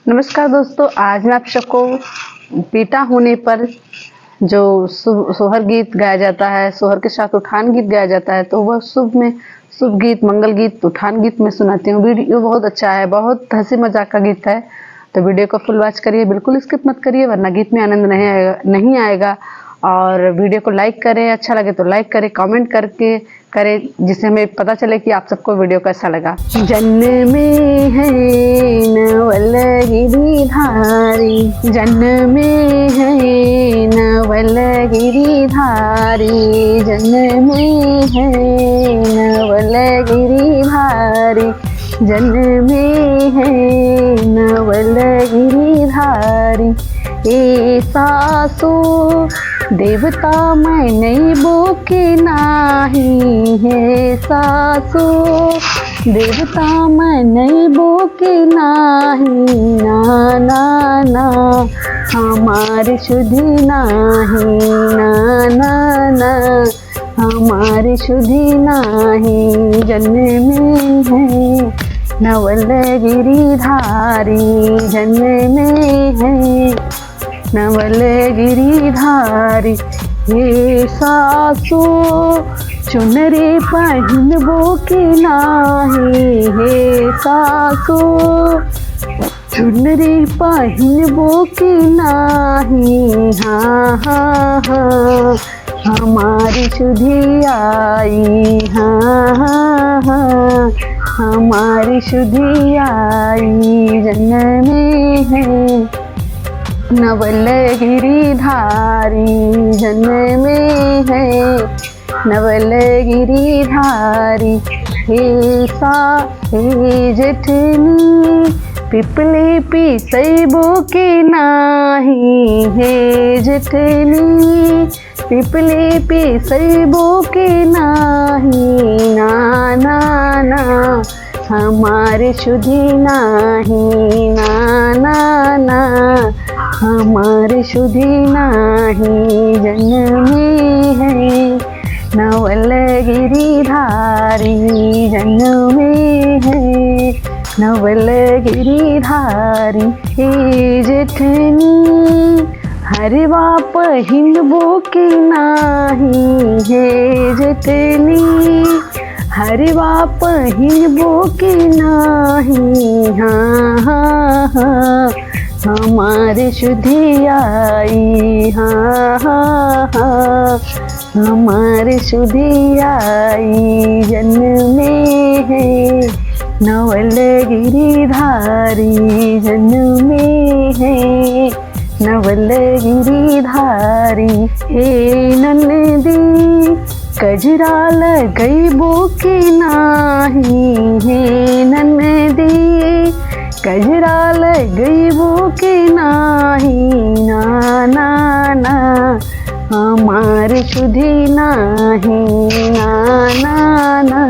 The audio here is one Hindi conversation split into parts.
नमस्कार दोस्तों, आज मैं आप सबको पिता होने पर जो सोहर गीत गाया जाता है, सोहर के साथ उठान गीत गाया जाता है, तो वह शुभ गीत, मंगल गीत, उठान गीत मैं सुनाती हूँ। वीडियो बहुत अच्छा है, बहुत हंसी मजाक का गीत है, तो वीडियो को फुल वॉच करिए, बिल्कुल स्किप मत करिए, वरना गीत में आनंद नहीं आएगा। और वीडियो को लाइक करें, अच्छा लगे तो लाइक करें, कमेंट करके करें, जिससे हमें पता चले कि आप सबको वीडियो कैसा लगा। जन्म में है नवल गिरिधारी, जन्म में है नवल गिरिधारी, जन्म में है नवल गिरिधारी, जन्म में है नवल गिरिधारी। ए सासु देवता मैं नहीं बोके नाही, है सासु देवता मैं नहीं बोके नाही, ना ना ना हमारी शुद्धि नाही, ना ना ना हमारी शुद्धि नाही। जन्म में है नवल गिरिधारी, जन्म में है नवल गिरिधारी। हे सासु चुनरी पहिनबो के नाही, हे सासु चुनरी पहिनबो के नाही, हाँ हाँ हाँ हमारी शुद्धि आई, हाँ हाँ हाँ हमारी शुद्धि आई। जन्म में है नवल गिरिधारी, जन्म में है नवल गिरिधारी। हे जेठनी पिपली पिसैबो के नाही, हे जेठनी पिपली पिसैबो के नाही, ना ना ना हमारी शुद्धि नाही, ना ना ना हमारी शुद्धि नाही। जन्म में है नवल गिरिधारी, जन्म में है नवल गिरिधारी। हे जेठनी हरवा पहिनबो के नाही, हे जेठनी हरवा पहिनबो के नाही, हाँ हाँ हाँ हमारी शुद्धि आई, हाँ हाँ हाँ हमारी शुद्धि आई। जन्म में है नवल गिरिधारी, जन्म में है नवल गिरिधारी। हे ननदी कजरा लगैबो के नाही, हे ननदी कजरा लगैबो के नाही, ना ना ना हमारी शुद्धि नाही, ना ना ना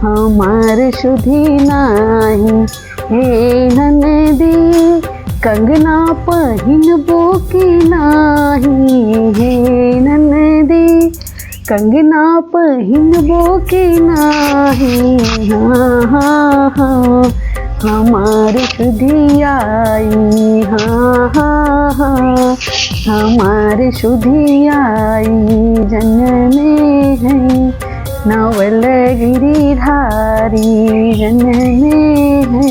हमारी शुद्धि नाही। हे ननदी कंगना पहिनबो के नाही, हे ननदी कंगना पहिनबो के नाही, हाँ हाँ हाँ हमारी शुद्धि आई, हाँ हाँ हाँ हमारी शुद्धि आई। जन्म में है नवल गिरिधारी, जन्म में है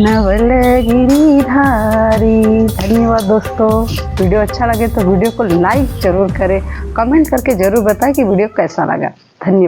नवल गिरिधारी। धन्यवाद दोस्तों, वीडियो अच्छा लगे तो वीडियो को लाइक जरूर करें, कमेंट करके जरूर बताएं कि वीडियो कैसा लगा। धन्यवाद।